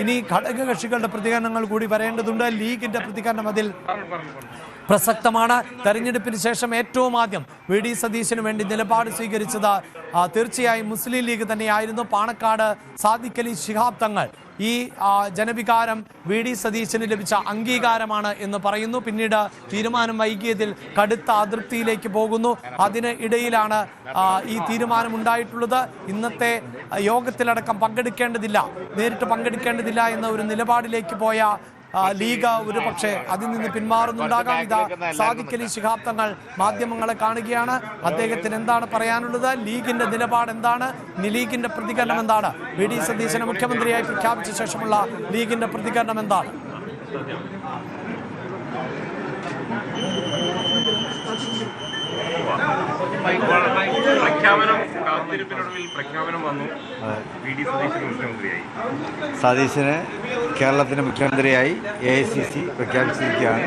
ഇനി ഘടകകക്ഷികളുടെ പ്രതികരണങ്ങൾ കൂടി വരേണ്ടതുണ്ട്. ലീഗിന്റെ പ്രതികരണം അതിൽ പ്രസക്തമാണ്. തെരഞ്ഞെടുപ്പിന് ശേഷം ഏറ്റവും ആദ്യം വി ഡി സതീശന് വേണ്ടി നിലപാട് സ്വീകരിച്ചത് തീർച്ചയായും മുസ്ലിം ലീഗ് തന്നെയായിരുന്നു. പാണക്കാട് സാദിഖ് അലി ശിഹാബ് തങ്ങൾ ഈ ജനവികാരം വി ഡി സതീശന് ലഭിച്ച അംഗീകാരമാണ് എന്ന് പറയുന്നു. പിന്നീട് തീരുമാനം വൈകിയതിൽ കടുത്ത അതൃപ്തിയിലേക്ക് പോകുന്നു. അതിന് ഇടയിലാണ് ഈ തീരുമാനം ഉണ്ടായിട്ടുള്ളത്. ഇന്നത്തെ യോഗത്തിലടക്കം നേരിട്ട് പങ്കെടുക്കേണ്ടതില്ല എന്ന ഒരു നിലപാടിലേക്ക് പോയ ലീഗ് ഒരു പക്ഷേ അതിൽ നിന്ന് പിന്മാറുന്നുണ്ടാകാം. ഇതാ സാദിഖ് അലി ശിഹാബ് തങ്ങൾ മാധ്യമങ്ങളെ കാണുകയാണ്. അദ്ദേഹത്തിന് എന്താണ് പറയാനുള്ളത്? ലീഗിന്റെ നിലപാട് എന്താണ്? ലീഗിന്റെ പ്രതികരണം എന്താണ്? വി ഡി സതീശനെ മുഖ്യമന്ത്രിയായി പ്രഖ്യാപിച്ച ശേഷമുള്ള ലീഗിന്റെ പ്രതികരണം എന്താണ്? പ്രഖ്യാപനം വന്നു. സതീശന് കേരളത്തിന് മുഖ്യമന്ത്രിയായി AICC പ്രഖ്യാപിച്ചിരിക്കുകയാണ്.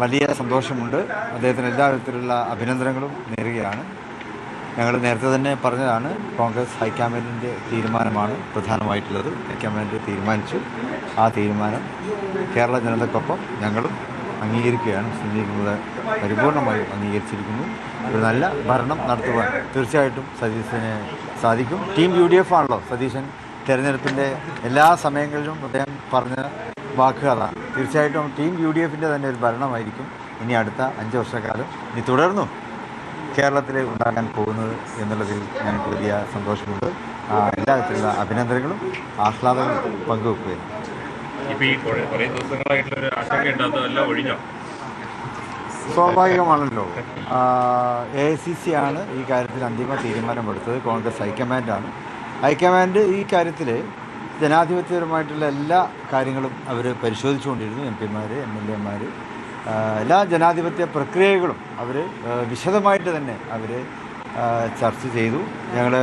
വലിയ സന്തോഷമുണ്ട്. അദ്ദേഹത്തിന് എല്ലാ വിധത്തിലുള്ള അഭിനന്ദനങ്ങളും നേരുകയാണ്. ഞങ്ങൾ നേരത്തെ തന്നെ പറഞ്ഞതാണ്, കോൺഗ്രസ് ഹൈക്കമാൻഡിൻ്റെ തീരുമാനമാണ് പ്രധാനമായിട്ടുള്ളത്. ഹൈക്കമാൻഡ് തീരുമാനിച്ചു. ആ തീരുമാനം കേരള ജനതയ്ക്കൊപ്പം ഞങ്ങളും അംഗീകരിക്കുകയാണ്. മുസ്ലിം ലീഗ് പരിപൂർണമായും അംഗീകരിച്ചിരിക്കുന്നു. ഒരു നല്ല ഭരണം നടത്തുവാൻ തീർച്ചയായിട്ടും സതീശന് സാധിക്കും. ടീം UDF ആണല്ലോ സതീശൻ തെരഞ്ഞെടുപ്പിൻ്റെ എല്ലാ സമയങ്ങളിലും അദ്ദേഹം പറഞ്ഞ വാക്ക് അതാണ്. തീർച്ചയായിട്ടും ടീം UDFൻ്റെ തന്നെ ഒരു ഭരണമായിരിക്കും ഇനി അടുത്ത 5 വർഷക്കാലം ഇനി തുടർന്നും കേരളത്തിൽ ഉണ്ടാകാൻ പോകുന്നത് എന്നുള്ളതിൽ ഞങ്ങൾക്ക് വലിയ സന്തോഷമുണ്ട്. എല്ലാ വിധത്തിലുള്ള അഭിനന്ദനങ്ങളും ആഹ്ലാദങ്ങളും പങ്കുവെക്കുകയാണ്. സ്വാഭാവികമാണല്ലോ. AICC ആണ് ഈ കാര്യത്തിൽ അന്തിമ തീരുമാനമെടുത്തത്. കോൺഗ്രസ് ഹൈക്കമാൻഡാണ്. ഹൈക്കമാൻഡ് ഈ കാര്യത്തിൽ ജനാധിപത്യപരമായിട്ടുള്ള എല്ലാ കാര്യങ്ങളും അവർ പരിശോധിച്ചുകൊണ്ടിരുന്നു. MP-മാർ, MLA-മാർ, എല്ലാ ജനാധിപത്യ പ്രക്രിയകളും അവർ വിശദമായിട്ട് തന്നെ അവർ ചർച്ച ചെയ്തു. ഞങ്ങൾ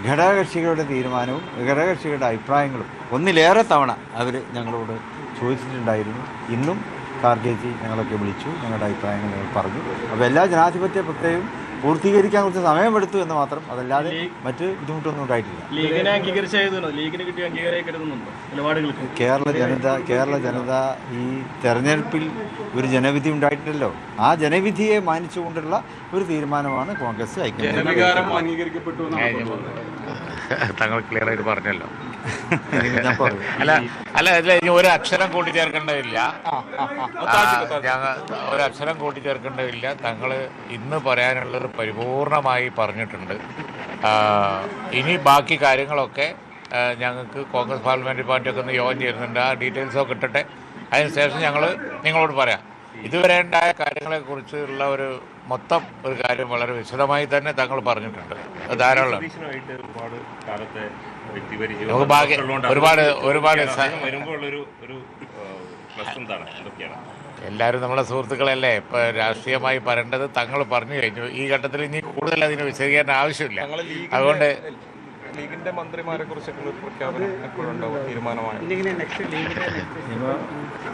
ഘടകകക്ഷികളുടെ തീരുമാനവും ഘടകകക്ഷികളുടെ അഭിപ്രായങ്ങളും ഒന്നിലേറെ തവണ അവർ ഞങ്ങളോട് ചോദിച്ചിട്ടുണ്ടായിരുന്നു. ഇന്നും ഖാർഗേജി ഞങ്ങളൊക്കെ വിളിച്ചു, ഞങ്ങളുടെ അഭിപ്രായങ്ങൾ ഞങ്ങൾ പറഞ്ഞു. അപ്പോൾ എല്ലാ ജനാധിപത്യ പ്രക്രിയയും പൂർത്തീകരിക്കാൻ കുറച്ച് സമയമെടുത്തു എന്ന് മാത്രം, അതല്ലാതെ മറ്റ് ബുദ്ധിമുട്ടൊന്നും ഉണ്ടായിട്ടില്ല. കേരള ജനത ഈ തെരഞ്ഞെടുപ്പിൽ ഒരു ജനവിധി ഉണ്ടായിട്ടില്ലല്ലോ. ആ ജനവിധിയെ മാനിച്ചുകൊണ്ടുള്ള ഒരു തീരുമാനമാണ് കോൺഗ്രസ് ഹൈക്കമാൻഡ്. തങ്ങൾ ക്ലിയർ ആയിട്ട് പറഞ്ഞല്ലോ. അല്ല ഇനി ഒരു അക്ഷരം കൂട്ടിച്ചേർക്കേണ്ടതില്ല. ഒരു അക്ഷരം കൂട്ടിച്ചേർക്കേണ്ടതില്ല. തങ്ങൾ ഇന്ന് പറയാനുള്ളത് പരിപൂർണമായി പറഞ്ഞിട്ടുണ്ട്. ഇനി ബാക്കി കാര്യങ്ങളൊക്കെ ഞങ്ങൾക്ക് കോൺഗ്രസ് പാർലമെൻ്ററി പാർട്ടിയൊക്കെ ഒന്ന് യോഗം ചേരുന്നുണ്ട്. ആ ഡീറ്റെയിൽസൊക്കെ കിട്ടട്ടെ. അതിനുശേഷം ഞങ്ങൾ നിങ്ങളോട് പറയാം. ഇതുവരെ ഉണ്ടായ കാര്യങ്ങളെക്കുറിച്ചുള്ള ഒരു മൊത്തം ഒരു കാര്യം വളരെ വിശദമായി തന്നെ തങ്ങൾ പറഞ്ഞിട്ടുണ്ട്. ധാരാളം ഒരുപാട് എല്ലാവരും നമ്മളെ സുഹൃത്തുക്കളല്ലേ. ഇപ്പം രാഷ്ട്രീയമായി പറയേണ്ടത് തങ്ങൾ പറഞ്ഞു കഴിഞ്ഞു. ഈ ഘട്ടത്തിൽ ഇനി കൂടുതൽ അതിന് വിശദീകരണം ആവശ്യമില്ല. അതുകൊണ്ട് ലീഗിന്റെ മന്ത്രിമാരെ കുറിച്ചൊക്കെ ഒരു പ്രഖ്യാപനം എപ്പോഴുണ്ടാവും തീരുമാനമായി?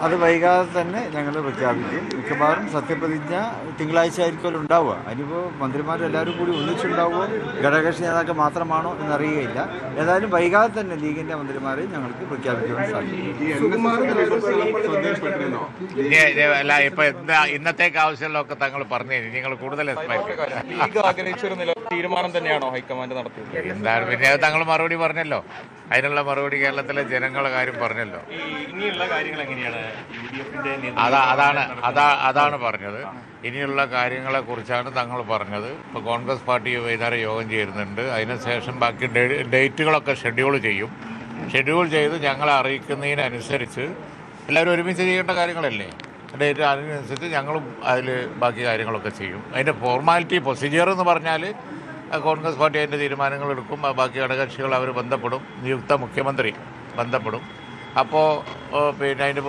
അത് വൈകാതെ തന്നെ ഞങ്ങൾ പ്രഖ്യാപിക്കും. മിക്കവാറും സത്യപ്രതിജ്ഞ തിങ്കളാഴ്ച ആയിരിക്കുമല്ലോ ഉണ്ടാവുക. അതിനിപ്പോൾ മന്ത്രിമാരെല്ലാവരും കൂടി ഒന്നിച്ചുണ്ടാവുമോ ഘടകകക്ഷി നേതാക്കൾ മാത്രമാണോ എന്നറിയുകയില്ല. ഏതായാലും വൈകാതെ തന്നെ ലീഗിന്റെ മന്ത്രിമാരെ ഞങ്ങൾക്ക് പ്രഖ്യാപിക്കുവാൻ സാധിക്കും. അല്ല ഇപ്പൊ ഇന്നത്തേക്ക് ആവശ്യമുള്ളതൊക്കെ തങ്ങൾ പറഞ്ഞു. നിങ്ങൾ കൂടുതൽ ലീഗ് ആഗ്രഹിച്ചൊരു തീരുമാനം തന്നെയാണോ ഹൈക്കമാൻഡ് നടത്തിയത്? എന്താണ് പിന്നെ തങ്ങൾ മറുപടി പറഞ്ഞല്ലോ. അതിനുള്ള മറുപടി കേരളത്തിലെ ജനങ്ങളുടെ കാര്യം പറഞ്ഞല്ലോ. ഇനിയുള്ള കാര്യങ്ങൾ എങ്ങനെയാണ്? അതാണ് പറഞ്ഞത്. ഇനിയുള്ള കാര്യങ്ങളെ കുറിച്ചാണ് തങ്ങൾ പറഞ്ഞത്. ഇപ്പോൾ കോൺഗ്രസ് പാർട്ടി വൈകുന്നേരം യോഗം ചേരുന്നുണ്ട്. അതിനുശേഷം ബാക്കി ഡേറ്റുകളൊക്കെ ഷെഡ്യൂൾ ചെയ്ത് ഞങ്ങളെ അറിയിക്കുന്നതിനനുസരിച്ച് എല്ലാവരും ഒരുമിച്ച് ചെയ്യേണ്ട കാര്യങ്ങളല്ലേ. ഡേറ്റ് അതിനനുസരിച്ച് ഞങ്ങളും അതിൽ ബാക്കി കാര്യങ്ങളൊക്കെ ചെയ്യും. അതിൻ്റെ ഫോർമാലിറ്റി പ്രൊസീജിയർ എന്ന് പറഞ്ഞാൽ കോൺഗ്രസ് പാർട്ടി അതിൻ്റെ തീരുമാനങ്ങൾ എടുക്കും. ബാക്കി ഘടകകക്ഷികൾ അവർ ബന്ധപ്പെടും. നിയുക്ത മുഖ്യമന്ത്രി ബന്ധപ്പെടും. അപ്പോൾ പിന്നെ അതിൻ്റെ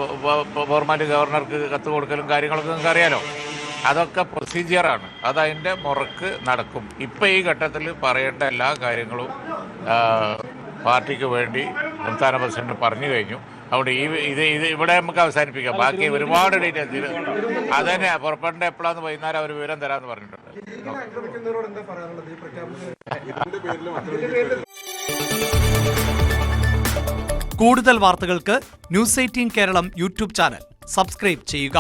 ഫോർമാലിറ്റി ഗവർണർക്ക് കത്ത് കൊടുക്കലും കാര്യങ്ങളൊക്കെ നിങ്ങൾക്ക് അറിയാലോ. അതൊക്കെ പ്രൊസീജിയറാണ്. അതതിൻ്റെ മുറക്ക് നടക്കും. ഇപ്പോൾ ഈ ഘട്ടത്തിൽ പറയേണ്ട എല്ലാ കാര്യങ്ങളും പാർട്ടിക്ക് വേണ്ടി സംസ്ഥാന പ്രസിഡന്റ് പറഞ്ഞു കഴിഞ്ഞു. അതുകൊണ്ട് ഇവിടെ നമുക്ക് അവസാനിപ്പിക്കാം. ബാക്കി ഒരുപാട് ഡീറ്റെയിൽസ് അതന്നെ പുറപ്പെടേണ്ട എപ്പോഴാന്ന് വൈകുന്നേരം അവർ വിവരം തരാമെന്ന് പറഞ്ഞിട്ടുണ്ട്. കൂടുതൽ വാർത്തകൾക്ക് news 18 Keralam YouTube channel subscribe ചെയ്യുക.